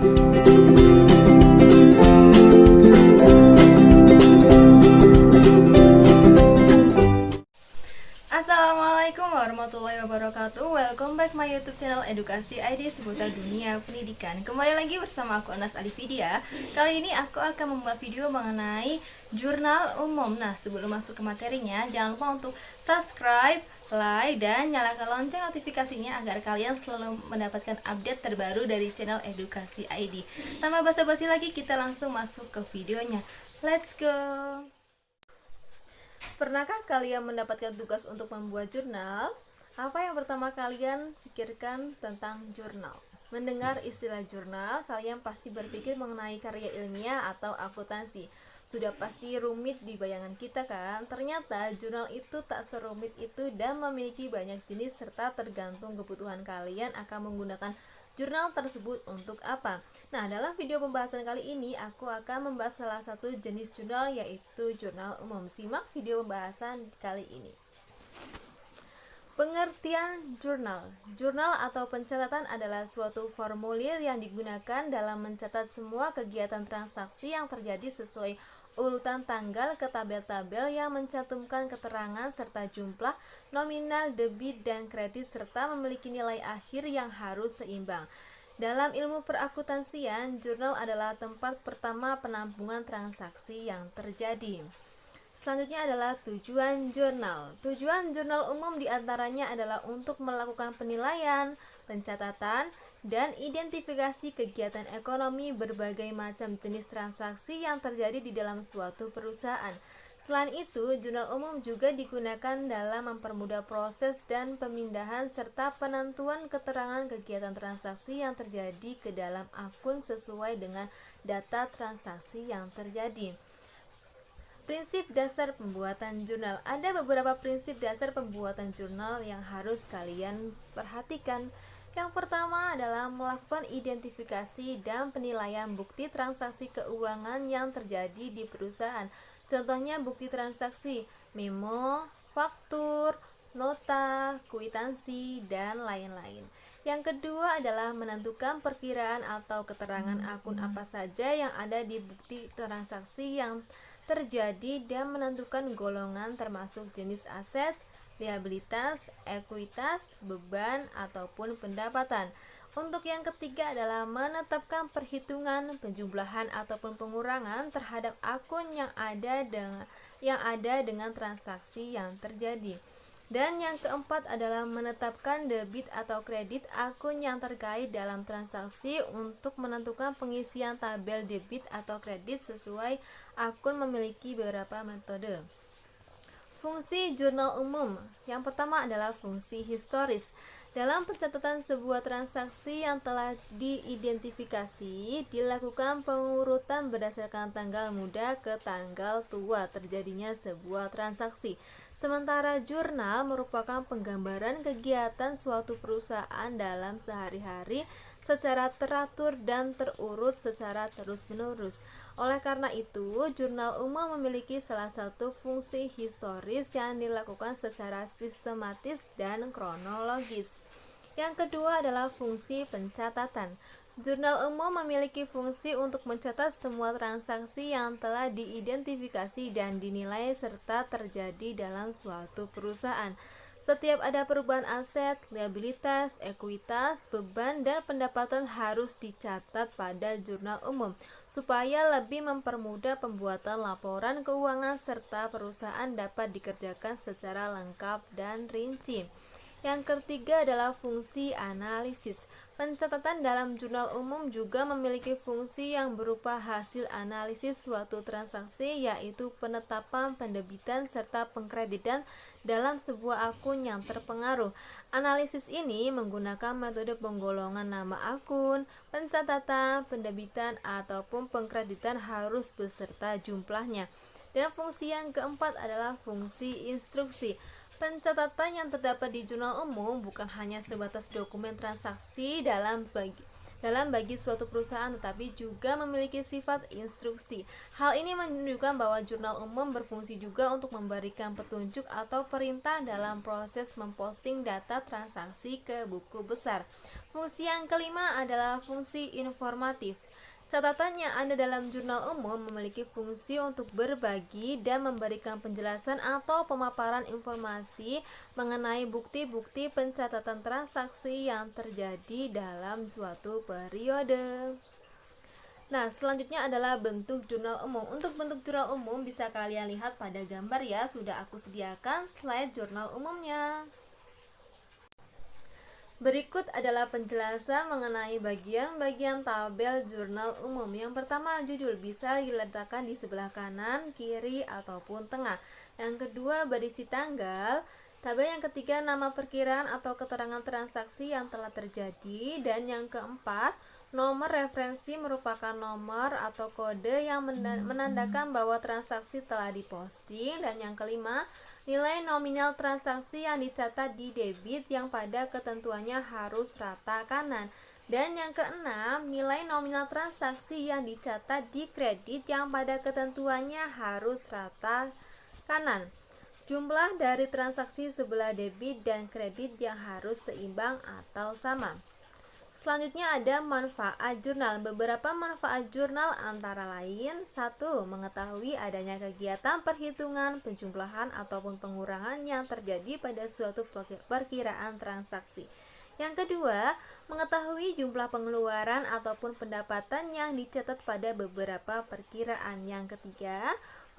Assalamualaikum warahmatullahi wabarakatuh. Welcome back my YouTube channel Edukasi ID seputar dunia pendidikan. Kembali lagi bersama aku Anas Alifidia. Kali ini aku akan membuat video mengenai jurnal umum. Nah, sebelum masuk ke materinya, jangan lupa untuk subscribe, like, dan nyalakan lonceng notifikasinya agar kalian selalu mendapatkan update terbaru dari channel Edukasi ID. Tanpa basa-basi lagi, kita langsung masuk ke videonya. Let's go. Pernahkah kalian mendapatkan tugas untuk membuat jurnal? Apa yang pertama kalian pikirkan tentang jurnal? Mendengar istilah jurnal, kalian pasti berpikir mengenai karya ilmiah atau akuntansi. Sudah pasti rumit di bayangan kita kan? Ternyata jurnal itu tak serumit itu dan memiliki banyak jenis serta tergantung kebutuhan kalian akan menggunakan jurnal tersebut untuk apa. Nah, dalam video pembahasan kali ini aku akan membahas salah satu jenis jurnal, yaitu jurnal umum. Simak video pembahasan kali ini. Pengertian jurnal. Jurnal atau pencatatan adalah suatu formulir yang digunakan dalam mencatat semua kegiatan transaksi yang terjadi sesuai urutan tanggal ke tabel-tabel yang mencantumkan keterangan serta jumlah, nominal, debit, dan kredit serta memiliki nilai akhir yang harus seimbang. Dalam ilmu perakuntansian, jurnal adalah tempat pertama penampungan transaksi yang terjadi. Selanjutnya adalah tujuan jurnal. Tujuan jurnal umum diantaranya adalah untuk melakukan penilaian, pencatatan, dan identifikasi kegiatan ekonomi berbagai macam jenis transaksi yang terjadi di dalam suatu perusahaan. Selain itu, jurnal umum juga digunakan dalam mempermudah proses dan pemindahan serta penentuan keterangan kegiatan transaksi yang terjadi ke dalam akun sesuai dengan data transaksi yang terjadi. Prinsip dasar pembuatan jurnal. Ada beberapa prinsip dasar pembuatan jurnal yang harus kalian perhatikan. Yang pertama adalah melakukan identifikasi dan penilaian bukti transaksi keuangan yang terjadi di perusahaan. Contohnya bukti transaksi, memo, faktur, nota, kwitansi, dan lain-lain. Yang kedua adalah menentukan perkiraan atau keterangan akun apa saja yang ada di bukti transaksi yang terjadi dan menentukan golongan termasuk jenis aset, liabilitas, ekuitas, beban, ataupun pendapatan. Untuk yang ketiga adalah menetapkan perhitungan, penjumlahan ataupun pengurangan terhadap akun yang ada dengan transaksi yang terjadi. Dan yang keempat adalah menetapkan debit atau kredit akun yang terkait dalam transaksi untuk menentukan pengisian tabel debit atau kredit sesuai akun memiliki beberapa metode. Fungsi jurnal umum. Yang pertama adalah fungsi historis. Dalam pencatatan sebuah transaksi yang telah diidentifikasi, dilakukan pengurutan berdasarkan tanggal muda ke tanggal tua terjadinya sebuah transaksi. Sementara jurnal merupakan penggambaran kegiatan suatu perusahaan dalam sehari-hari secara teratur dan terurut secara terus-menerus. Oleh karena itu, jurnal umum memiliki salah satu fungsi historis yang dilakukan secara sistematis dan kronologis. Yang kedua adalah fungsi pencatatan. Jurnal umum memiliki fungsi untuk mencatat semua transaksi yang telah diidentifikasi dan dinilai serta terjadi dalam suatu perusahaan. Setiap ada perubahan aset, liabilitas, ekuitas, beban, dan pendapatan harus dicatat pada jurnal umum supaya lebih mempermudah pembuatan laporan keuangan serta perusahaan dapat dikerjakan secara lengkap dan rinci. Yang ketiga adalah fungsi analisis. Pencatatan dalam jurnal umum juga memiliki fungsi yang berupa hasil analisis suatu transaksi, yaitu penetapan, pendebitan, serta pengkreditan dalam sebuah akun yang terpengaruh. Analisis ini menggunakan metode penggolongan nama akun, pencatatan, pendebitan, ataupun pengkreditan harus beserta jumlahnya. Dan fungsi yang keempat adalah fungsi instruksi. Pencatatan yang terdapat di jurnal umum bukan hanya sebatas dokumen transaksi dalam bagi suatu perusahaan, tetapi juga memiliki sifat instruksi. Hal ini menunjukkan bahwa jurnal umum berfungsi juga untuk memberikan petunjuk atau perintah dalam proses memposting data transaksi ke buku besar. Fungsi yang kelima adalah fungsi informatif. Catatan yang ada dalam jurnal umum memiliki fungsi untuk berbagi dan memberikan penjelasan atau pemaparan informasi mengenai bukti-bukti pencatatan transaksi yang terjadi dalam suatu periode. Nah, selanjutnya adalah bentuk jurnal umum. Untuk bentuk jurnal umum bisa kalian lihat pada gambar ya, sudah aku sediakan slide jurnal umumnya. Berikut adalah penjelasan mengenai bagian-bagian tabel jurnal umum. Yang pertama, judul bisa diletakkan di sebelah kanan, kiri, ataupun tengah. Yang kedua, berisi tanggal. Tabel yang ketiga, nama perkiraan atau keterangan transaksi yang telah terjadi. Dan yang keempat, nomor referensi merupakan nomor atau kode yang menandakan bahwa transaksi telah diposting. Dan yang kelima, nilai nominal transaksi yang dicatat di debit yang pada ketentuannya harus rata kanan. Dan yang keenam, nilai nominal transaksi yang dicatat di kredit yang pada ketentuannya harus rata kanan. Jumlah dari transaksi sebelah debit dan kredit yang harus seimbang atau sama. Selanjutnya ada manfaat jurnal. Beberapa manfaat jurnal antara lain: 1. Mengetahui adanya kegiatan perhitungan, penjumlahan, ataupun pengurangan yang terjadi pada suatu perkiraan transaksi. Yang kedua, mengetahui jumlah pengeluaran ataupun pendapatan yang dicatat pada beberapa perkiraan. Yang ketiga,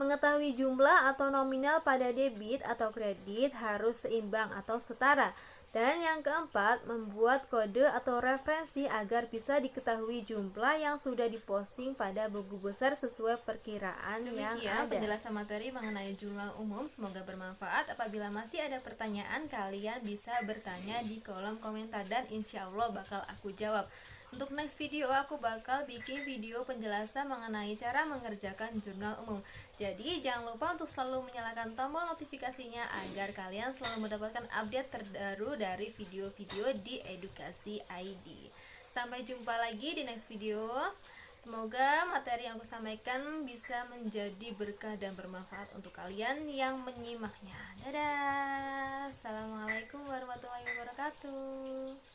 mengetahui jumlah atau nominal pada debit atau kredit harus seimbang atau setara. Dan yang keempat, membuat kode atau referensi agar bisa diketahui jumlah yang sudah diposting pada buku besar sesuai perkiraan. Demikian yang ada. Penjelasan materi mengenai jurnal umum, semoga bermanfaat. Apabila masih ada pertanyaan, kalian bisa bertanya di kolom komentar dan insya Allah bakal aku jawab. Untuk next video aku bakal bikin video penjelasan mengenai cara mengerjakan jurnal umum. Jadi jangan lupa untuk selalu menyalakan tombol notifikasinya agar kalian selalu mendapatkan update terbaru dari video-video di Edukasi ID. Sampai jumpa lagi di next video. Semoga materi yang aku sampaikan bisa menjadi berkah dan bermanfaat untuk kalian yang menyimaknya. Dadah. Assalamualaikum warahmatullahi wabarakatuh.